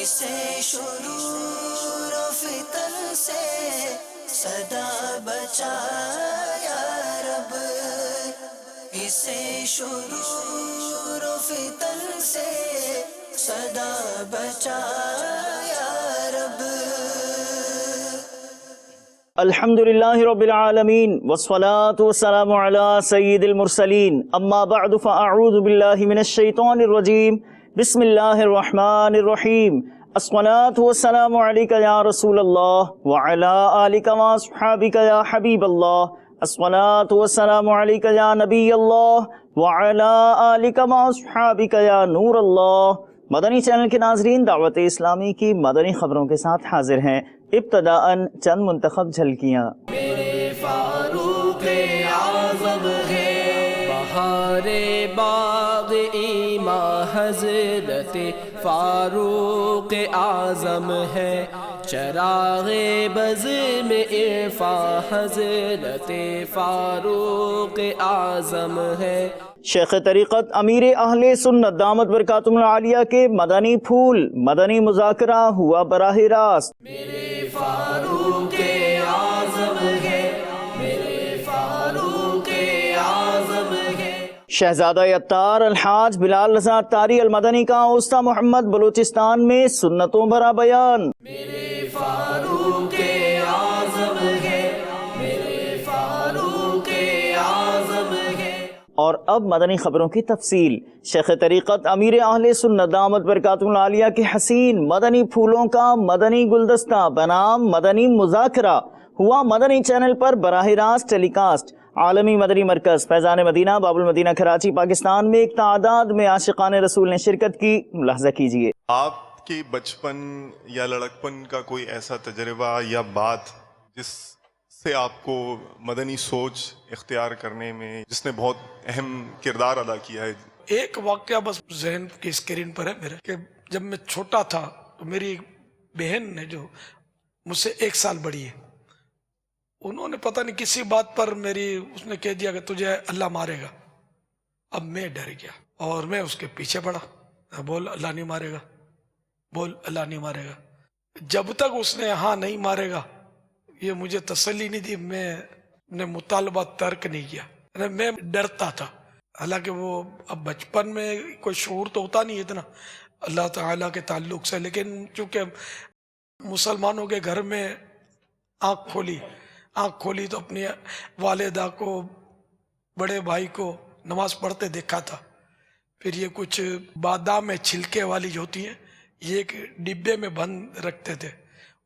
اسے شرور و فتن سے صدا بچا یا رب، اسے شرور و فتن سے صدا بچا یا رب۔ الحمدللہ رب العالمین والصلاة والسلام علی سید المرسلین، اما بعد فاعوذ باللہ من الشیطان الرجیم، بسم اللہ الرحمن الرحیم۔ الصلاة والسلام علیک یا رسول اللہ وعلی آلک واصحابک یا حبیب اللہ، الصلاة والسلام علیک یا نبی اللہ وعلی آلک واصحابک یا نور اللہ۔ مدنی چینل کے ناظرین، دعوت اسلامی کی مدنی خبروں کے ساتھ حاضر ہیں۔ ابتداءً چند منتخب جھلکیاں۔ میرے فاروق اعظم ہے بہار باغ ایماں، حضرت فاروق اعظم ہے چراغ بزم عرفاں، حضرت فاروق اعظم ہے۔ شیخ طریقت امیر اہل سنت دامت برکاتہم العالیہ کے مدنی پھول مدنی مذاکرہ ہوا براہ راست۔ میرے فاروق اعظم ہے، میرے فاروق اعظم ہے۔ شہزادہ عطار الحاج بلال رضا عطاری المدنی کا اوسطی محمد بلوچستان میں سنتوں بھرا بیان۔ میرے فاروق اعظم ہے، میرے فاروق اعظم ہے۔ اور اب مدنی خبروں کی تفصیل۔ شیخ طریقت امیر اہل سنت دامت برکاتہم العالیہ کے حسین مدنی پھولوں کا مدنی گلدستہ بنام مدنی مذاکرہ ہوا مدنی چینل پر براہ راست ٹیلی کاسٹ۔ عالمی مدنی مرکز فیضان مدینہ باب المدینہ کراچی پاکستان میں ایک تعداد میں عاشقان رسول نے شرکت کی۔ ملاحظہ کیجیے۔ آپ کے بچپن یا لڑکپن کا کوئی ایسا تجربہ یا بات جس سے آپ کو مدنی سوچ اختیار کرنے میں جس نے بہت اہم کردار ادا کیا ہے؟ ایک واقعہ بس ذہن کی اسکرین پر ہے میرے، کہ جب میں چھوٹا تھا تو میری بہن نے جو مجھ سے 1 سال بڑی ہے، انہوں نے پتہ نہیں کسی بات پر اس نے کہہ دیا کہ تجھے اللہ مارے گا۔ اب میں ڈر گیا اور میں اس کے پیچھے پڑا، بول اللہ نہیں مارے گا، بول اللہ نہیں مارے گا۔ جب تک اس نے ہاں نہیں مارے گا یہ مجھے تسلی نہیں دی، میں نے مطالبہ ترک نہیں کیا۔ میں ڈرتا تھا، حالانکہ وہ اب بچپن میں کوئی شعور تو ہوتا نہیں اتنا اللہ تعالیٰ کے تعلق سے، لیکن چونکہ مسلمانوں کے گھر میں آنکھ کھولی تو اپنی والدہ کو، بڑے بھائی کو نماز پڑھتے دیکھا تھا۔ پھر یہ کچھ بادام میں چھلکے والی جو ہوتی ہیں، یہ ایک ڈبے میں بند رکھتے تھے،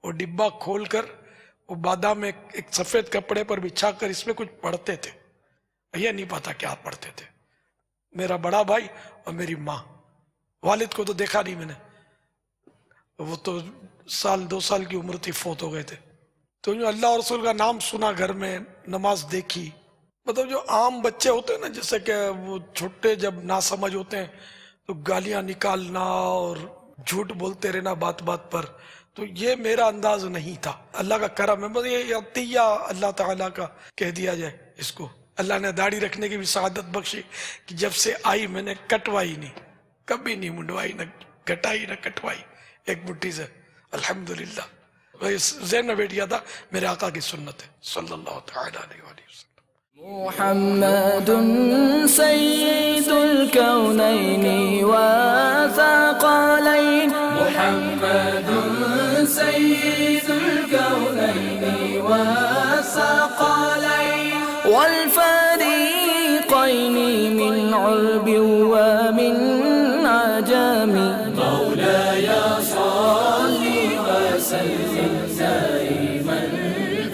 وہ ڈبہ کھول کر وہ بادام میں ایک سفید کپڑے پر بچھا کر اس میں کچھ پڑھتے تھے، یہ نہیں پتا کیا پڑھتے تھے۔ میرا بڑا بھائی اور میری ماں، والد کو تو دیکھا نہیں میں نے، وہ تو 2 سال کی عمر تھی، فوت ہو گئے تھے۔ تو جو اللہ اور رسول کا نام سنا گھر میں، نماز دیکھی، مطلب جو عام بچے ہوتے ہیں نا، جیسے کہ وہ چھوٹے جب ناسمجھ ہوتے ہیں تو گالیاں نکالنا اور جھوٹ بولتے رہنا بات بات پر، تو یہ میرا انداز نہیں تھا۔ اللہ کا کرم ہے، بس یہ عطیہ اللہ تعالیٰ کا کہہ دیا جائے اس کو۔ اللہ نے داڑھی رکھنے کی بھی سعادت بخشی کہ جب سے آئی میں نے کٹوائی نہیں، کبھی نہیں منڈوائی، نہ گھٹائی نہ کٹوائی، ایک مٹھی سے، الحمدللہ۔ ذہن میں بیٹھ گیا تھا میرے آقا کی سنت ہے صلی اللہ تعالیٰ علیہ وآلہ وسلم۔ محمد سید الکونین والثقلین، محمد سید الکونین والثقلین والفریقین من عرب ومن عجم، مولاي صل وسلم دائما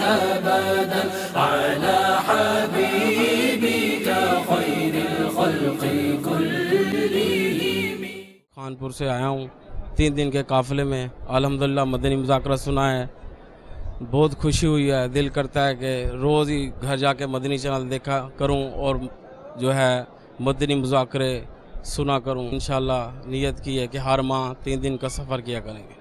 ابدا على حبيبك خير الخلق كلهم۔ خانپور سے آیا ہوں 3 دن کے قافلے میں، الحمدللہ مدنی مذاکرہ سنا ہے، بہت خوشی ہوئی ہے۔ دل کرتا ہے کہ روز ہی گھر جا کے مدنی چینل دیکھا کروں اور جو ہے مدنی مذاکرے سنا کروں۔ انشاءاللہ نیت کی ہے کہ ہر ماہ 3 دن کا سفر کیا کریں گے۔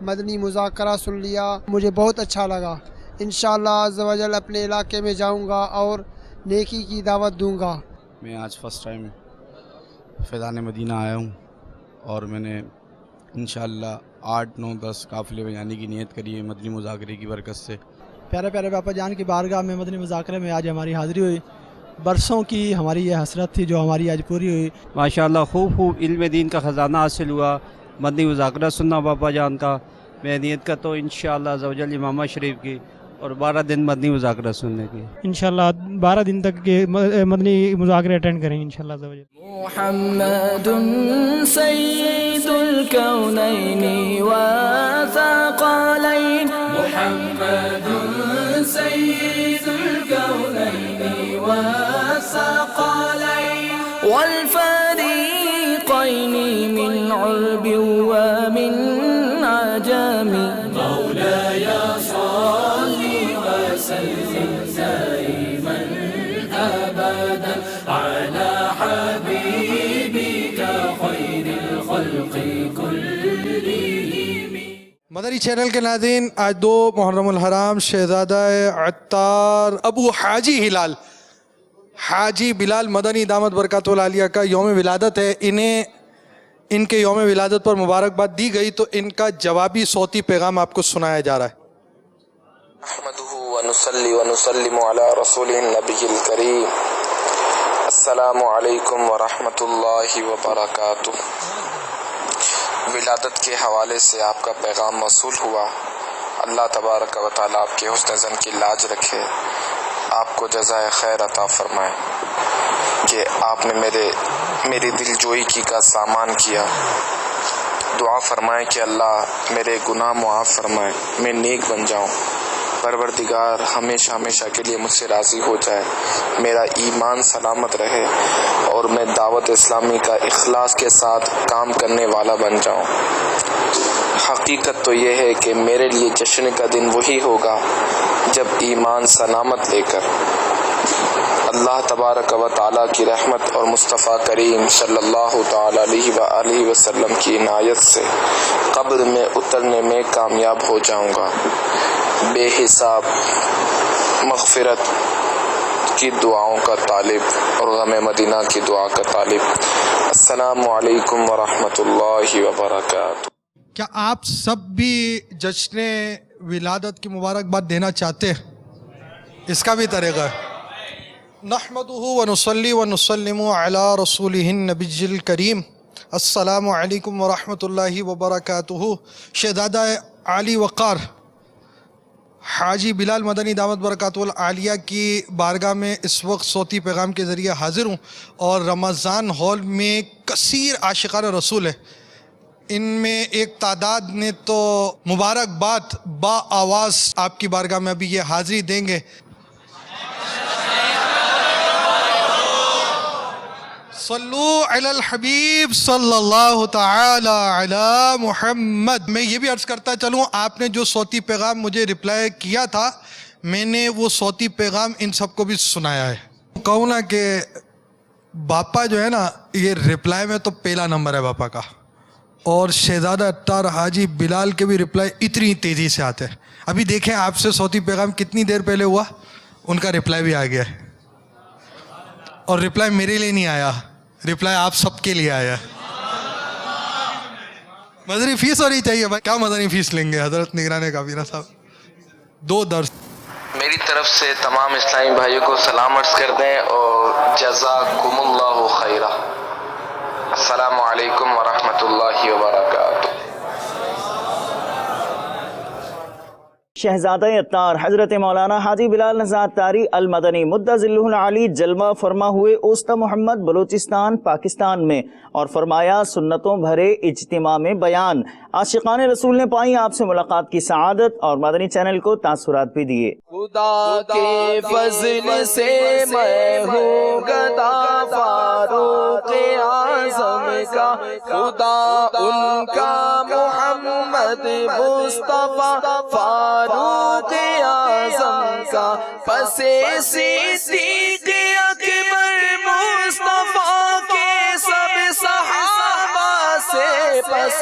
مدنی مذاکرہ سن لیا، مجھے بہت اچھا لگا۔ انشاءاللہ عز و جل اپنے علاقے میں جاؤں گا اور نیکی کی دعوت دوں گا۔ میں آج فرسٹ ٹائم فیضان مدینہ آیا ہوں اور میں نے انشاءاللہ 8 9 10 قافلے میں جانے کی نیت کریے مدنی مذاکرے کی برکت سے۔ پیارے پیارے باپا جان کی بارگاہ میں مدنی مذاکرے میں آج ہماری حاضری ہوئی، برسوں کی ہماری یہ حسرت تھی جو ہماری آج پوری ہوئی۔ ماشاءاللہ خوب علم دین کا خزانہ حاصل ہوا، مدنی مذاکرہ سننا باپا جان کا۔ میں نیت کرتا ہوں انشاءاللہ عزوجل امامہ شریف کی اور 12 دن مدنی مذاکرہ سننے کی۔ انشاءاللہ 12 دن تک کے مدنی مذاکرے اٹینڈ کریں گے انشاءاللہ عزوجل۔ محمد سيد الكونين والثقلين، محمد سيد الكونين والثقلين والفريقين من عرب ومن عجم، مولاي صل وسلم دائما أبدا على حبيبك خير الخلق كلهم۔ مدنی چینل کے ناظرین، آج 2 محرم الحرام شہزادہ عطار ابو حاجی ہلال حاجی بلال مدنی دامت برکاتہ العالیہ کا یوم ولادت ہے۔ انہیں ان کے یوم ولادت پر مبارکباد دی گئی تو ان کا جوابی صوتی پیغام آپ کو سنایا جا رہا ہے۔ نحمده ونصلي ونسلم على رسوله النبي الكريم، السلام علیکم ورحمۃ اللہ وبرکاتہ۔ ولادت کے حوالے سے آپ کا پیغام موصول ہوا۔ اللہ تبارک و تعالیٰ آپ کے حسن ظن کی لاج رکھے، آپ کو جزائے خیر عطا فرمائے کہ آپ نے میری دل جوئی کی کا سامان کیا۔ دعا فرمائے کہ اللہ میرے گناہ معاف فرمائے، میں نیک بن جاؤں، پروردگار ہمیشہ ہمیشہ کے لیے مجھ سے راضی ہو جائے، میرا ایمان سلامت رہے اور میں دعوت اسلامی کا اخلاص کے ساتھ کام کرنے والا بن جاؤں۔ حقیقت تو یہ ہے کہ میرے لیے جشن کا دن وہی ہوگا جب ایمان سلامت لے کر اللہ تبارک و تعالیٰ کی رحمت اور مصطفیٰ کریم صلی اللہ تعالیٰ علیہ وآلہ وسلم کی عنایت سے قبر میں اترنے میں کامیاب ہو جاؤں گا۔ بے حساب مغفرت کی دعاؤں کا طالب اور غم مدینہ کی دعا کا طالب۔ السلام علیکم ورحمۃ اللہ وبرکاتہ۔ کیا آپ سب بھی جشن ولادت کی مبارکباد دینا چاہتے ہیں؟ اس کا بھی طریقہ ہے۔ نحمده ونصلي ونسلم على رسوله النبي الكريم، السلام علیکم ورحمۃ اللہ وبرکاتہ۔ شہزادہ علی وقار حاجی بلال مدنی دامت برکاتہ العالیہ کی بارگاہ میں اس وقت صوتی پیغام کے ذریعے حاضر ہوں، اور رمضان ہال میں کثیر عاشقان رسول ہے۔ ان میں ایک تعداد نے تو مبارکباد با آواز آپ کی بارگاہ میں ابھی یہ حاضری دیں گے۔ صلو علی الحبیب صلی اللہ تعالی علی محمد۔ میں یہ بھی عرض کرتا چلوں، آپ نے جو صوتی پیغام مجھے رپلائی کیا تھا، میں نے وہ صوتی پیغام ان سب کو بھی سنایا ہے۔ کہوں نا کہ باپا جو ہے نا، یہ رپلائی میں تو پہلا نمبر ہے باپا کا، اور شہزادہ عطار حاجی بلال کے بھی رپلائی اتنی تیزی سے آتے ہیں۔ ابھی دیکھیں آپ سے صوتی پیغام کتنی دیر پہلے ہوا، ان کا رپلائی بھی آ گیا ہے، اور رپلائی میرے لیے نہیں آیا، رپلائی آپ سب کے لیے آیا۔ مدنی فیس ہونی چاہیے بھائی، کیا مدنی فیس لیں گے حضرت نگران کابینہ صاحب؟ 2 درس۔ میری طرف سے تمام اسلامی بھائیوں کو سلام عرض کر دیں اور جزاکم اللہ خیرہ۔ السلام علیکم ورحمۃ اللہ وبرکاتہ۔ شہزادہ عطار حضرت مولانا حاجی بلال نژاد طاری المدنی مدہ ظلہ العالی جلوہ فرما ہوئے اوسط محمد بلوچستان پاکستان میں، اور فرمایا سنتوں بھرے اجتماع میں بیان۔ عاشقان رسول نے پائی آپ سے ملاقات کی سعادت، اور مدنی چینل کو تاثرات بھی دیے۔ خدا کے فضل سے میں ہوں گدا فاروق اعظم کا، خدا ان کا محمد مصطفیٰ فاروق اعظم کا، پس صدیق اکبر مصطفیٰ کے سب صحابہ سے، پس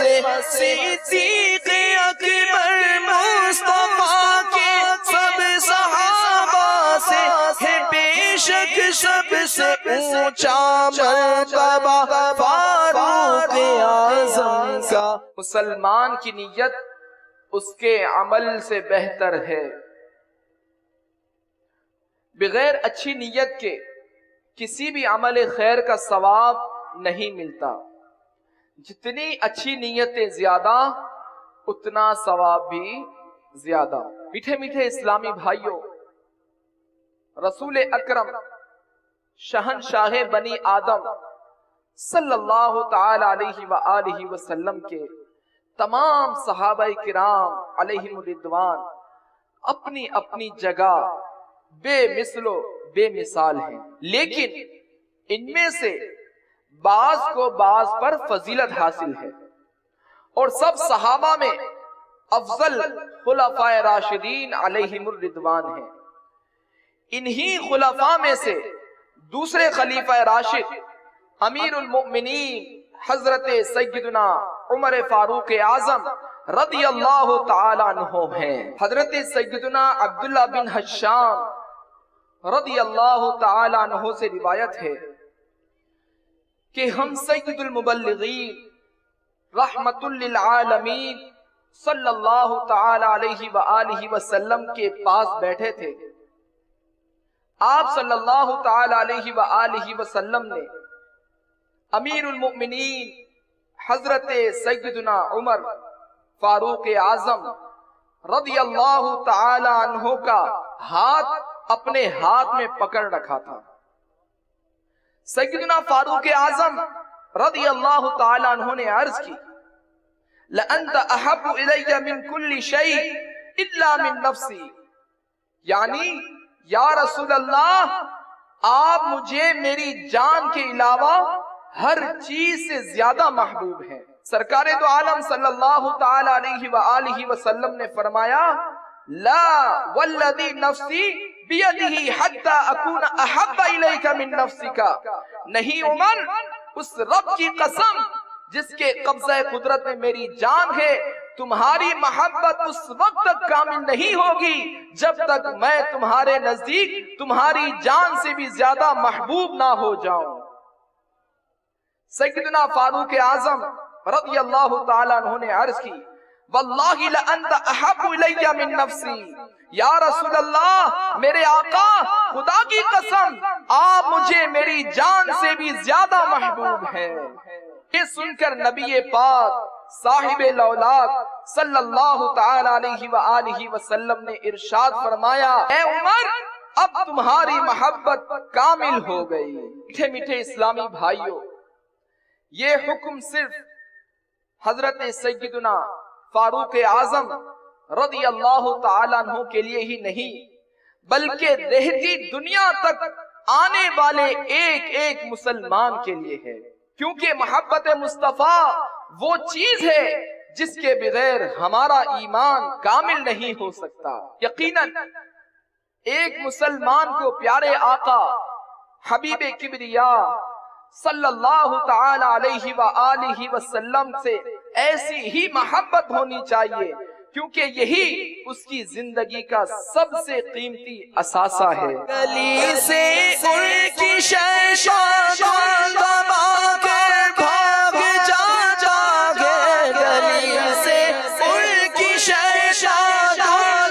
صدیق اکبر مصطفیٰ کے سب صحابہ سے ہے بے شک سب سے اونچا مرتبہ فاروق اعظم کا۔ مسلمان کی نیت اس کے عمل سے بہتر ہے. بغیر اچھی نیت کے کسی بھی عمل خیر کا ثواب نہیں ملتا. جتنی اچھی نیتیں زیادہ اتنا ثواب بھی زیادہ. میٹھے میٹھے اسلامی بھائیوں، رسول اکرم شہنشاہ بنی آدم صلی اللہ تعالی علیہ وآلہ وسلم کے تمام صحابہ کرام علیہم الرضوان اپنی اپنی جگہ بے مثل و بے مثال ہیں، لیکن ان میں سے بعض کو بعض پر فضیلت حاصل ہے، اور سب صحابہ میں افضل خلفاء راشدین علیہم الرضوان ہیں. انہی خلفاء میں سے دوسرے خلیفہ راشد امیر المؤمنین حضرت سیدنا عمر فاروق اعظم رضی اللہ تعالی عنہ ہیں. حضرت سیدنا عبداللہ بن حشام رضی اللہ تعالی عنہ سے روایت ہے کہ ہم سید المبلغین رحمت للعالمین صلی اللہ تعالی علیہ وآلہ وسلم کے پاس بیٹھے تھے. آپ صلی اللہ تعالی علیہ وآلہ وسلم نے امیر المؤمنین حضرت سیدنا عمر فاروق اعظم رضی اللہ تعالی عنہ کا ہاتھ اپنے ہاتھ میں پکڑ رکھا تھا. سیدنا فاروق اعظم رضی اللہ تعالی عنہ نے عرض کی لَأَنْتَ أَحَبُّ إِلَيَّ مِنْ كُلِّ شَيْءٍ إِلَّا مِنْ نَفْسِي، یعنی یا رسول اللہ آپ مجھے میری جان کے علاوہ ہر چیز سے زیادہ محبوب ہیں. سرکار دو عالم صلی اللہ تعالی علیہ وآلہ وسلم نے فرمایا لا والذی نفسی بیدہ حتی اکون احب الیک من نفسک، نہیں عمر، اس رب کی قسم جس کے قبضہ قدرت میں میری جان ہے، تمہاری محبت اس وقت تک کامل نہیں ہوگی جب تک میں تمہارے نزدیک تمہاری جان سے بھی زیادہ محبوب نہ ہو جاؤں. سیدنا فاروق اعظم رضی اللہ تعالیٰ عنہ نے عرض کی واللہ لأنت احب الی من نفسی، یا رسول اللہ میرے آقا خدا کی قسم آپ مجھے میری جان سے بھی زیادہ محبوب ہیں. یہ سن کر نبی پاک صاحب لولاک صلی اللہ تعالی علیہ وآلہ وسلم نے ارشاد فرمایا اے عمر اب تمہاری محبت کامل ہو گئی. میٹھے میٹھے اسلامی بھائیوں، یہ حکم صرف حضرت سیدنا فاروق اعظم رضی اللہ تعالیٰ عنہ کے لیے ہی نہیں بلکہ رہتی دنیا تک آنے والے ایک ایک مسلمان کے لیے ہے، کیونکہ محبت مصطفیٰ وہ چیز ہے جس کے بغیر ہمارا ایمان کامل نہیں ہو سکتا. یقیناً ایک مسلمان کو پیارے آقا حبیب کبریا صلی اللہ تعالی علیہ وآلہ وسلم سے ایسی ہی محبت ہونی چاہیے، کیونکہ یہی اس کی زندگی کا سب سے قیمتی اثاثہ ہے. گلی سے ان کی شیشان دبا کر بھاگ جا گے، گلی سے ان کی شیشان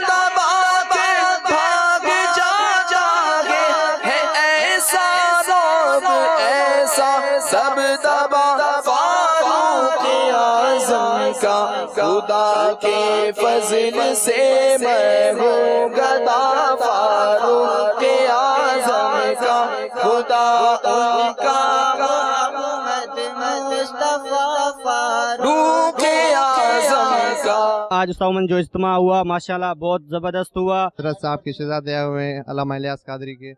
دبا کر بھاگ جا گے، ہے ایسا روب ایسا سب دبا فاروق اعظم کا، خدا کے فضل سے میں ہوں گدا فاروق اعظم کا، خدا ان کا محمد مصطفیٰ فاروق اعظم کا. آج سومن جو اجتماع ہوا ماشاءاللہ بہت زبردست ہوا. حضرت صاحب کے شہزادے آئے ہوئے ہیں علامہ الیاس قادری کے،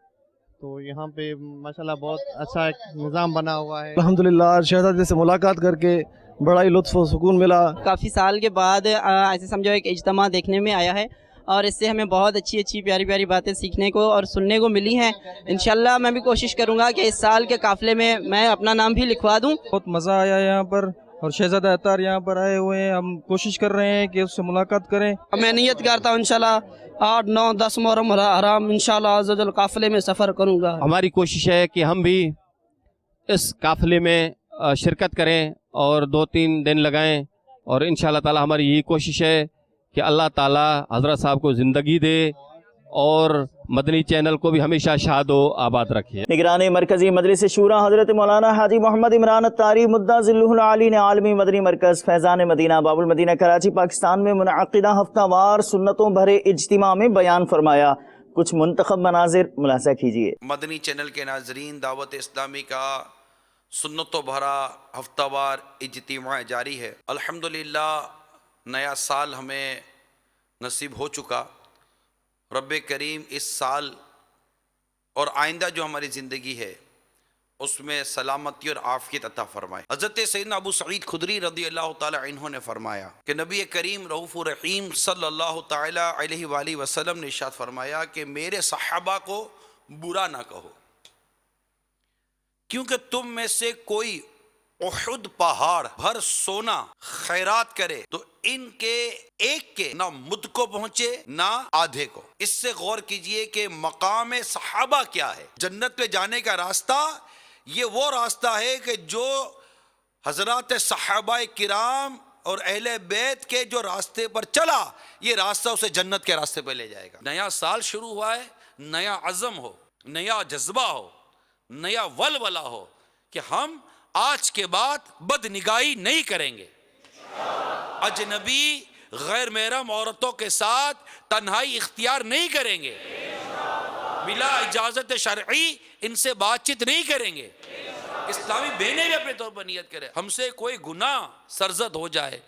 تو یہاں پہ ماشاءاللہ بہت اچھا ایک نظام بنا ہوا ہے. الحمدللہ شہزادے سے ملاقات کر کے بڑا ہی لطف و سکون ملا. کافی سال کے بعد ایسے سمجھو ایک اجتماع دیکھنے میں آیا ہے، اور اس سے ہمیں بہت اچھی اچھی پیاری پیاری باتیں سیکھنے کو اور سننے کو ملی ہیں. انشاءاللہ میں بھی کوشش کروں گا کہ اس سال کے قافلے میں اپنا نام بھی لکھوا دوں. بہت مزہ آیا یہاں پر، اور شہزادہ اطہر یہاں پر آئے ہوئے ہیں، ہم کوشش کر رہے ہیں کہ اس سے ملاقات کریں. میں نیت کرتا ہوں انشاءاللہ 8، 9، 10 محرم حرام انشاءاللہ عز و جل قافلے میں سفر کروں گا. ہماری کوشش ہے کہ ہم بھی اس قافلے میں شرکت کریں اور 2-3 دن لگائیں اور انشاءاللہ تعالی ہماری یہی کوشش ہے کہ اللہ تعالی حضرت صاحب کو زندگی دے اور مدنی چینل کو بھی ہمیشہ شاد و آباد رکھے۔ نگران مرکزی مجلس شورا حضرت مولانا حاجی محمد عمران الطاری مدہ ذلہ العالی نے عالمی مدنی مرکز فیضان مدینہ باب المدینہ کراچی پاکستان میں منعقدہ ہفتہ وار سنتوں بھرے اجتماع میں بیان فرمایا۔ کچھ منتخب مناظر ملاحظہ کیجیے۔ مدنی چینل کے ناظرین، دعوت اسلامی کا سنتوں بھرا ہفتہ وار اجتماع جاری ہے۔ الحمدللہ نیا سال ہمیں نصیب ہو چکا۔ رب کریم اس سال اور آئندہ جو ہماری زندگی ہے اس میں سلامتی اور عافیت عطا فرمائے۔ حضرت سیدنا ابو سعید خدری رضی اللہ تعالی عنہ نے فرمایا کہ نبی کریم رؤوف الرحیم صلی اللہ تعالی علیہ وآلہ وسلم نے ارشاد فرمایا کہ میرے صحابہ کو برا نہ کہو، کیونکہ تم میں سے کوئی احد پہاڑ بھر سونا خیرات کرے تو ان کے ایک کے نہ مد کو پہنچے نہ آدھے کو۔ اس سے غور کیجئے کہ مقام صحابہ کیا ہے۔ جنت پہ جانے کا راستہ یہ وہ راستہ ہے کہ جو حضرات صحابہ کرام اور اہل بیت کے جو راستے پر چلا، یہ راستہ اسے جنت کے راستے پہ لے جائے گا۔ نیا سال شروع ہوا ہے، نیا عزم ہو، نیا جذبہ ہو، نیا ولولہ ہو کہ ہم آج کے بعد بدنگاہی نہیں کریں گے، اجنبی غیر محرم عورتوں کے ساتھ تنہائی اختیار نہیں کریں گے، بلا اجازت شرعی ان سے بات چیت نہیں کریں گے۔ اسلامی بہنیں بھی اپنے طور پر نیت کریں، ہم سے کوئی گناہ سرزد ہو جائے،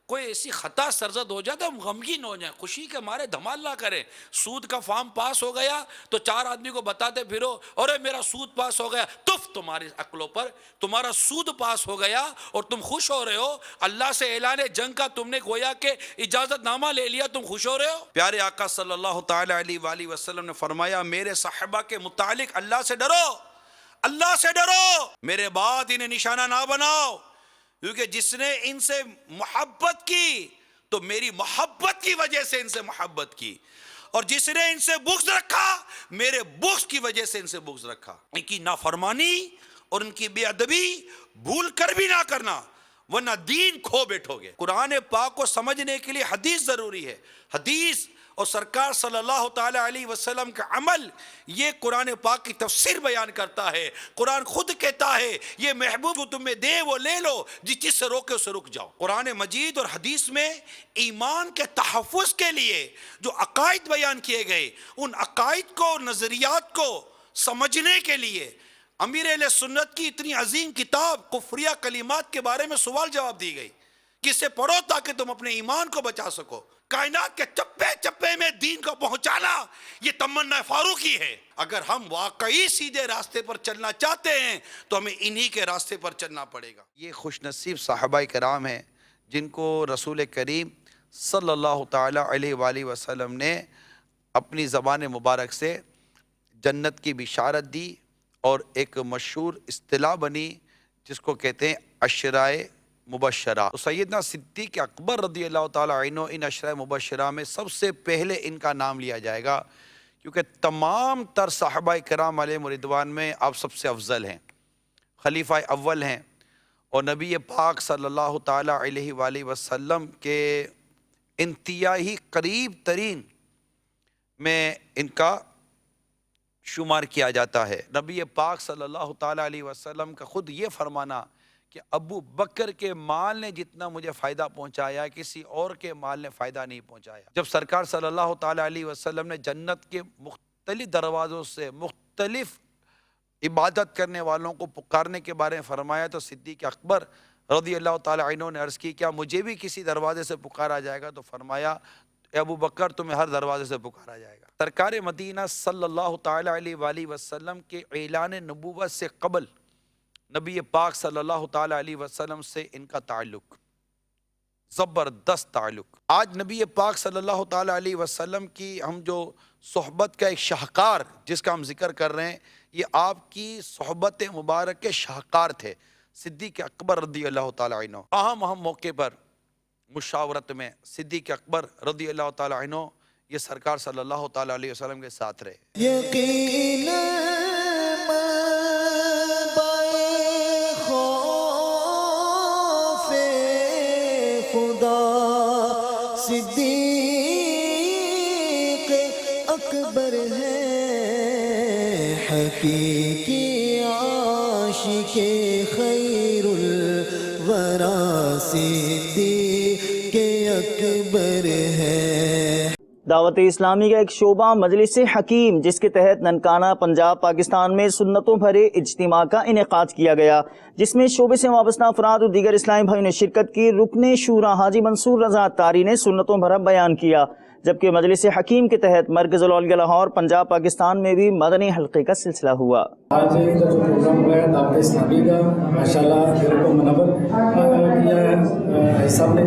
کوئی ایسی خطا سرزد ہو جائے تو ہم غمگین ہو جائیں، خوشی کے مارے دھمال نہ کریں۔ سود کا فارم پاس ہو گیا تو 4 آدمی کو بتاتے پھرو اور میرا سود پاس ہو گیا، تف تمہاری عقلوں پر، تمہارا سود پاس ہو گیا اور تم خوش ہو رہے ہو۔ اللہ سے اعلان جنگ کا تم نے گویا کہ اجازت نامہ لے لیا، تم خوش ہو رہے ہو۔ پیارے آقا صلی اللہ تعالی علیہ وآلہ وسلم نے فرمایا میرے صحابہ کے متعلق اللہ سے ڈرو، اللہ سے ڈرو، میرے بعد انہیں نشانہ نہ بناؤ، کیونکہ جس نے ان سے محبت کی تو میری محبت کی وجہ سے ان سے محبت کی، اور جس نے ان سے بغض رکھا میرے بغض کی وجہ سے ان سے بغض رکھا۔ ان کی نافرمانی اور ان کی بے ادبی بھول کر بھی نہ کرنا، ورنہ دین کھو بیٹھو گے۔ قرآن پاک کو سمجھنے کے لیے حدیث ضروری ہے، حدیث اور سرکار صلی اللہ تعالی علیہ وسلم کا عمل یہ قرآن پاک کی تفسیر بیان کرتا ہے۔ قرآن خود کہتا ہے یہ محبوب کو تمہیں دے وہ لے لو، جس چیز سے روکے اسے رک جاؤ۔ قرآن مجید اور حدیث میں ایمان کے تحفظ کے لیے جو عقائد بیان کیے گئے، ان عقائد کو، نظریات کو سمجھنے کے لیے امیر اہل سنت کی اتنی عظیم کتاب کفریہ کلمات کے بارے میں سوال جواب دی گئی کہ اسے پڑھو تاکہ تم اپنے ایمان کو بچا سکو۔ کائنات کے چپے چپے میں دین کو پہنچانا یہ تمنا فاروقی ہے۔ اگر ہم واقعی سیدھے راستے پر چلنا چاہتے ہیں تو ہمیں انہی کے راستے پر چلنا پڑے گا۔ یہ خوش نصیب صحابہ کرام ہیں جن کو رسول کریم صلی اللہ تعالی علیہ وآلہ وسلم نے اپنی زبان مبارک سے جنت کی بشارت دی، اور ایک مشہور اصطلاح بنی جس کو کہتے ہیں عشرائے مبشرہ۔ تو سیدنا صدیق اکبر رضی اللہ تعالیٰ عنہ ان عشرہ مبشرہ میں سب سے پہلے ان کا نام لیا جائے گا، کیونکہ تمام تر صحابہ کرام علیہ رضوان میں آپ سب سے افضل ہیں، خلیفہ اول ہیں، اور نبی پاک صلی اللہ تعالیٰ علیہ وآلہ وسلم کے انتہائی قریب ترین میں ان کا شمار کیا جاتا ہے۔ نبی پاک صلی اللہ تعالیٰ علیہ وسلم کا خود یہ فرمانا کہ ابو بکر کے مال نے جتنا مجھے فائدہ پہنچایا کسی اور کے مال نے فائدہ نہیں پہنچایا۔ جب سرکار صلی اللہ تعالیٰ علیہ وسلم نے جنت کے مختلف دروازوں سے مختلف عبادت کرنے والوں کو پکارنے کے بارے میں فرمایا تو صدیق اکبر رضی اللہ تعالیٰ عنہ نے عرض کی کیا مجھے بھی کسی دروازے سے پکارا جائے گا؟ تو فرمایا اے ابو بکر تمہیں ہر دروازے سے پکارا جائے گا۔ سرکار مدینہ صلی اللہ تعالیٰ علیہ وآلہ وسلم کے اعلان نبوت سے قبل نبی پاک صلی اللہ تعالیٰ علیہ وسلم سے ان کا تعلق زبردست تعلق۔ آج نبی پاک صلی اللہ تعالیٰ علیہ وسلم کی ہم جو صحبت کا ایک شاہکار جس کا ہم ذکر کر رہے ہیں، یہ آپ کی صحبت مبارک کے شاہکار تھے صدیق اکبر رضی اللہ تعالیٰ عنہ۔ اہم موقع پر مشاورت میں صدیق اکبر رضی اللہ تعالیٰ عنہ یہ سرکار صلی اللہ تعالیٰ علیہ وسلم کے ساتھ رہے۔ خدا صدیق اکبر ہے، حقیقی عاشق خیر الورا صدیق اکبر ہے۔ دعوت اسلامی کا ایک شعبہ مجلس حکیم، جس کے تحت ننکانہ پنجاب پاکستان میں سنتوں بھرے اجتماع کا انعقاد کیا گیا، جس میں شعبے سے وابستہ افراد اور دیگر اسلامی بھائیوں نے شرکت کی۔ رکن شورا حاجی منصور رضا اتاری نے سنتوں بھرا بیان کیا، جبکہ مجلس حکیم کے تحت مرکز الاولیاء لاہور پنجاب پاکستان میں بھی مدنی حلقے کا سلسلہ ہوا۔ آج کا جو پروگرام ہوا ہے دعوت اسلامی کا، ماشاءاللہ دل کو منور کیا ہے بھائی صاحب نے،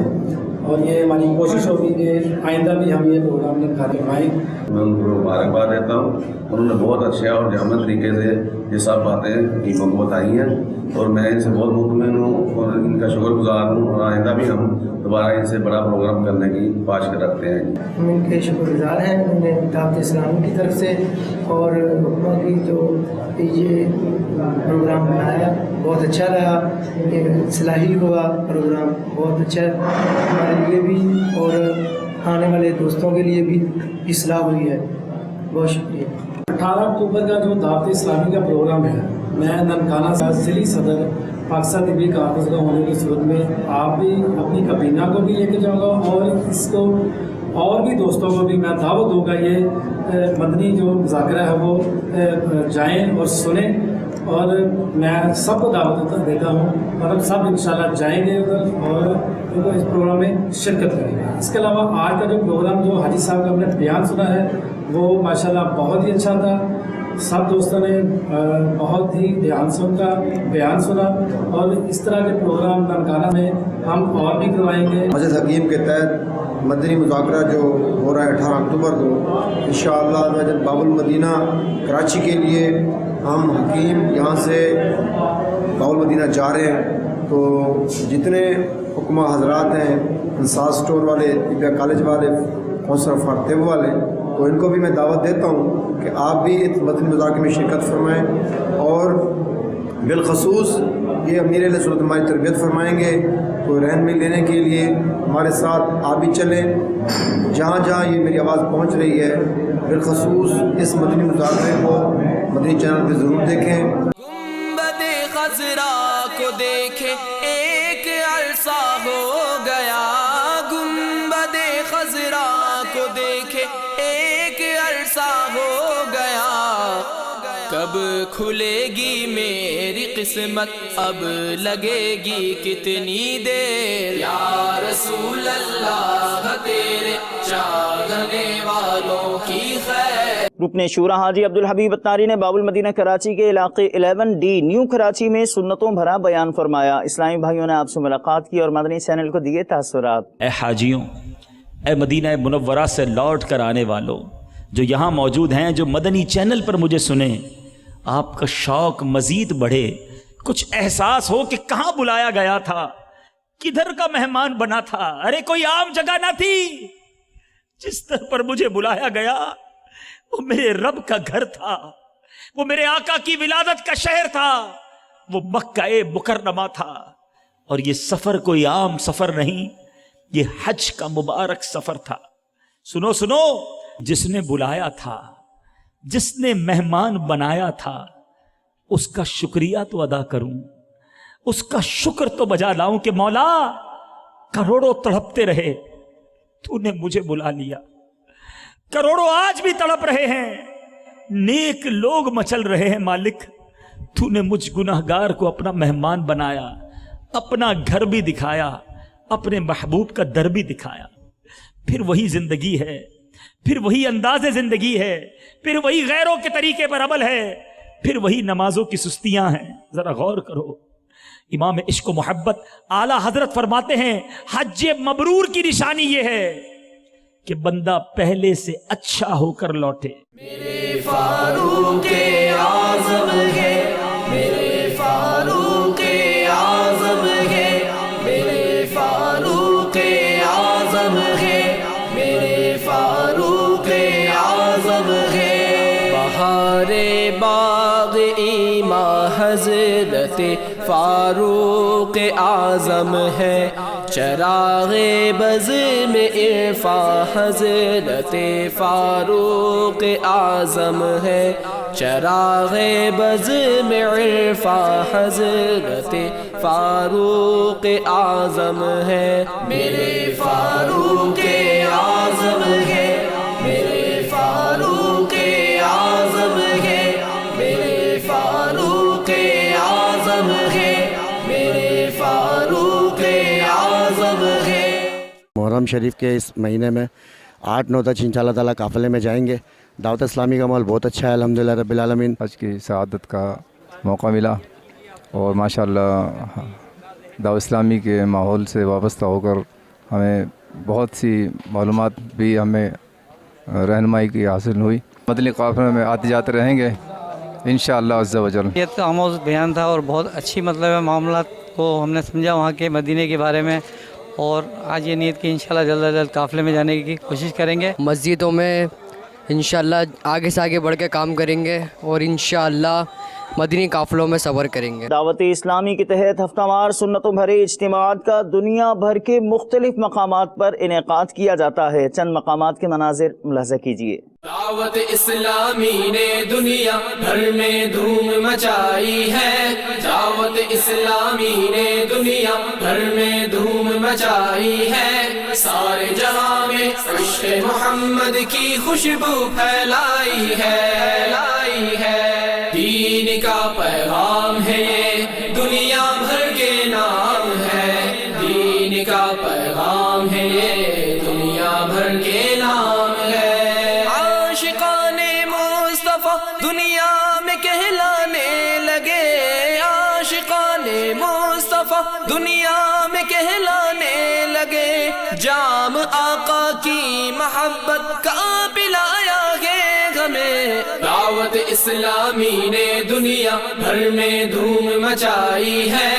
اور یہ ہماری کوشش ہوگی کہ آئندہ بھی ہم یہ پروگرام کروائیں۔ میں ان کو مبارکباد دیتا ہوں، انہوں نے بہت اچھا اور جامع طریقے سے یہ سب باتیں ٹیموں کو بتائی ہیں، اور میں ان سے بہت مطمئن ہوں اور ان کا شکر گزار ہوں، اور آئندہ بھی ہم دوبارہ ان سے بڑا پروگرام کرنے کی خواہش رکھتے ہیں۔ ہم ان کے شکر گزار ہیں، انہوں نے دعوت اسلامی کی طرف سے اور حکومت کی جو یہ پروگرام بنایا بہت اچھا رہا، یہ صلاحی ہوا پروگرام، بہت اچھا ہمارے لیے بھی اور آنے والے دوستوں کے لیے بھی اصلاح ہوئی ہے۔ بہت شکریہ۔ 18 اکتوبر کا جو دعوت اسلامی کا پروگرام ہے، میں ننکانہ سے ضلعی صدر پاکستان طبی کانفرنس کا ہونے کی صورت میں آپ بھی اپنی کابینہ کو بھی لے کے جاؤں گا، اور اس کو اور بھی دوستوں کو بھی میں دعوت دوں گا یہ مدنی جو مذاکرہ ہے وہ جائیں اور سنیں، اور میں سب کو دعوت دیتا ہوں، اور ہم سب انشاءاللہ جائیں گے ادھر اور اس پروگرام میں شرکت کریں گے۔ اس کے علاوہ آج کا جو پروگرام جو حاجی صاحب کا ہم نے بیان سنا ہے وہ ماشاءاللہ بہت ہی اچھا تھا، سب دوستوں نے بہت ہی دھیان سے ان کا بیان سنا، اور اس طرح کے پروگرام ننکانہ میں ہم اور بھی کروائیں گے۔ مجلس حکیم کے تحت مدنی مذاکرہ جو ہو رہا ہے 18 اکتوبر کو، انشاءاللہ باب المدینہ کراچی کے لیے ہم حکیم یہاں سے باب المدینہ جا رہے ہیں، تو جتنے حکمہ حضرات ہیں، انصار اسٹور والے، طبیہ کالج والے، کونسلر فارطب والے، تو ان کو بھی میں دعوت دیتا ہوں کہ آپ بھی اس مدنی مذاکرے میں شرکت فرمائیں، اور بالخصوص یہ امیر علیہ سنت ہماری تربیت فرمائیں گے، تو رہنمائی لینے کے لیے ہمارے ساتھ آپ بھی چلیں، جہاں جہاں یہ میری آواز پہنچ رہی ہے بالخصوص اس مدنی مذاکرے کو مدنی چینل پہ ضرور دیکھیں۔ گنبد خضرا کو دیکھے ایک عرصہ ہو گیا، گنبد خضرا کو دیکھے ایک عرصہ ہو گیا، کب کھلے گی میری قسمت، اب لگے گی کتنی دیر، یا رسول اللہ تیرے چاہنے والوں کی خیر۔ رکن شورا حاجی عبدالحبیب اتاری نے باب المدینہ کراچی کے علاقے 11D نیو کراچی میں سنتوں بھرا بیان فرمایا۔ اسلامی بھائیوں نے آپ سے ملاقات کی اور مدنی چینل کو دیے تاثرات۔ اے حاجیوں، اے مدینہ منورہ سے لوٹ کر آنے والوں، جو یہاں موجود ہیں، جو مدنی چینل پر مجھے سنیں، آپ کا شوق مزید بڑھے، کچھ احساس ہو کہ کہاں بلایا گیا تھا، کدھر کا مہمان بنا تھا، ارے کوئی عام جگہ نہ تھی، جس طرح پر مجھے بلایا گیا وہ میرے رب کا گھر تھا، وہ میرے آقا کی ولادت کا شہر تھا، وہ مکہ مکرمہ تھا، اور یہ سفر کوئی عام سفر نہیں، یہ حج کا مبارک سفر تھا۔ سنو سنو، جس نے بلایا تھا، جس نے مہمان بنایا تھا، اس کا شکریہ تو ادا کروں، اس کا شکر تو بجا لاؤں کہ مولا کروڑوں تڑپتے رہے، تو نے مجھے بلا لیا، کروڑوں آج بھی تڑپ رہے ہیں، نیک لوگ مچل رہے ہیں، مالک تو نے مجھ گناہگار کو اپنا مہمان بنایا، اپنا گھر بھی دکھایا، اپنے محبوب کا در بھی دکھایا۔ پھر وہی زندگی ہے، پھر وہی انداز زندگی ہے، پھر وہی غیروں کے طریقے پر عمل ہے، پھر وہی نمازوں کی سستیاں ہیں۔ ذرا غور کرو، امام عشق و محبت اعلیٰ حضرت فرماتے ہیں حج مبرور کی نشانی یہ ہے کہ بندہ پہلے سے اچھا ہو کر لوٹے۔ میرے فاروق اعظم ہے، میرے فاروق اعظم ہے، میرے فاروق اعظم ہے، میرے فاروق اعظم ہے۔ بہار باغ ایماں حضرت فاروق اعظم ہے، چراغ بز میں عرفاں حضرت فاروق اعظم ہے، چراغ بز میں عرفاں حضرت فاروق اعظم ہے، میرے فاروق اعظم ہے، میرے فاروق اعظم ہے، میرے فاروق اعظم ہے، میرے فاروق اعظم ہے۔ محرم شریف کے اس مہینے میں 8-9 تک انشاءاللہ تعالیٰ قافلے میں جائیں گے۔ دعوت اسلامی کا ماحول بہت اچھا ہے الحمدللہ رب العالمین۔ حج کی سعادت کا موقع ملا اور ماشاءاللہ دعوت اسلامی کے ماحول سے وابستہ ہو کر ہمیں بہت سی معلومات بھی ہمیں رہنمائی کی حاصل ہوئی۔ مدنی قافلے میں آتے جاتے رہیں گے انشاءاللہ عز و جل۔ یہ آموز بیان تھا اور بہت اچھی معاملات کو ہم نے سمجھا وہاں کے مدینے کے بارے میں، اور آج یہ نیت کی انشاءاللہ جلد از جلد قافلے میں جانے کی کوشش کریں گے۔ مسجدوں میں انشاءاللہ آگے سے آگے بڑھ کے کام کریں گے اور انشاءاللہ مدنی قافلوں میں سفر کریں گے۔ دعوت اسلامی کے تحت ہفتہ وار سنتوں بھرے اجتماعات کا دنیا بھر کے مختلف مقامات پر انعقاد کیا جاتا ہے۔ چند مقامات کے مناظر ملاحظہ کیجیے۔ دعوت اسلامی نے دنیا بھر میں دھوم مچائی ہے، دعوت اسلامی نے دنیا بھر میں دھوم مچائی ہے، سارے جہاں میں عشق محمد کی خوشبو پھیلائی ہے، دین کا پیغام ہے یہ دنیا بھر کے نام ہے، دین کا پیغام ہے یہ دنیا بھر کے نام ہے، عاشقان مصطفیٰ دنیا میں کہلانے لگے، عاشقان مصطفیٰ دنیا میں کہلانے لگے، جام آقا کی محبت کا پلایا گے ہمیں، دعوت اسلامی نے دنیا بھر میں دھوم مچائی ہے،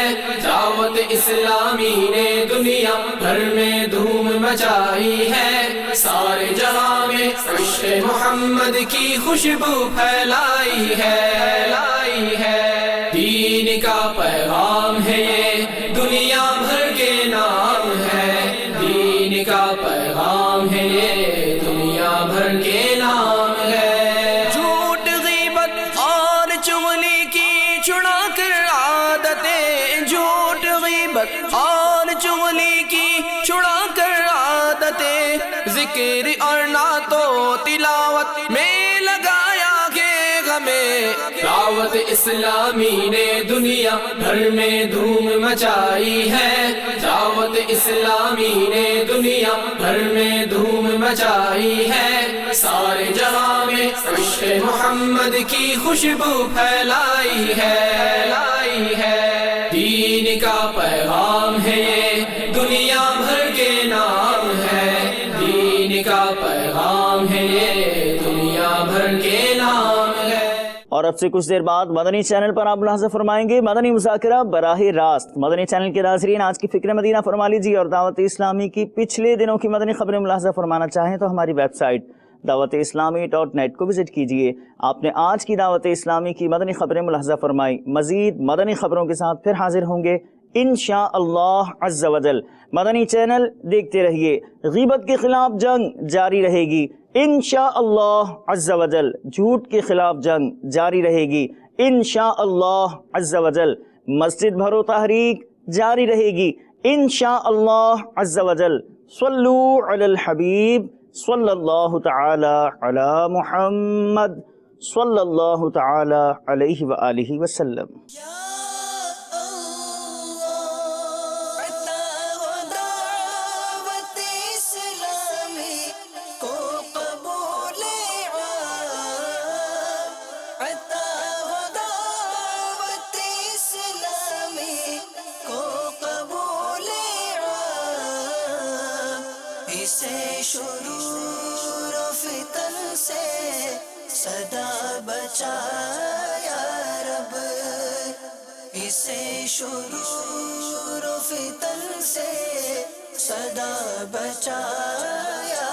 دعوت اسلامی نے دنیا بھر میں دھوم مچائی ہے، سارے جہاں میں عشق محمد کی خوشبو پھیلائی ہے، دین کا پیغام ہے یہ دنیا بھر کے نام ہے، دین کا پیغام ہے یہ دنیا بھر کے نام ہے، جھوٹ غیبت اور چغلی کی چھڑا کر عادتیں، جھوٹ غیبت اور چغلی کی چھڑا کر عادتیں، ذکر اور نعت و تلاوت میں لگایا گے ہمیں، دعوت اسلامی نے دنیا بھر میں دھوم مچائی ہے، دعوت اسلامی نے دنیا بھر میں دھوم مچائی ہے، سارے جہاں میں عشق محمد کی خوشبو پھیلائی ہے، دین کا پیغام ہے یہ دنیا بھر کے نام ہے، دین کا پیغام ہے یہ دنیا بھر کے نام ہے۔ اور اب سے کچھ دیر بعد مدنی چینل پر آپ ملاحظہ فرمائیں گے مدنی مذاکرہ براہ راست۔ مدنی چینل کے ناظرین آج کی فکر مدینہ فرما لیجیے، اور دعوت اسلامی کی پچھلے دنوں کی مدنی خبریں ملاحظہ فرمانا چاہیں تو ہماری ویب سائٹ dawat-islami.net کو وزٹ کیجیے۔ آپ نے آج کی دعوت اسلامی کی مدنی خبریں ملاحظہ فرمائی، مزید مدنی خبروں کے ساتھ پھر حاضر ہوں گے انشاءاللہ عز و جل۔ مدنی چینل دیکھتے رہیے، غیبت کے خلاف جنگ جاری رہے گی انشاءاللہ عز و جل، جھوٹ کے خلاف جنگ جاری رہے گی انشاءاللہ عز و جل، مسجد بھرو تحریک جاری رہے گی انشاءاللہ عز و جل۔ صلو علی الحبیب صلی اللہ تعالی علی محمد صلی اللہ تعالی علیہ وآلہ وسلم۔ صدا بچا یا رب، اسے شرور و فتن سے صدا بچا یا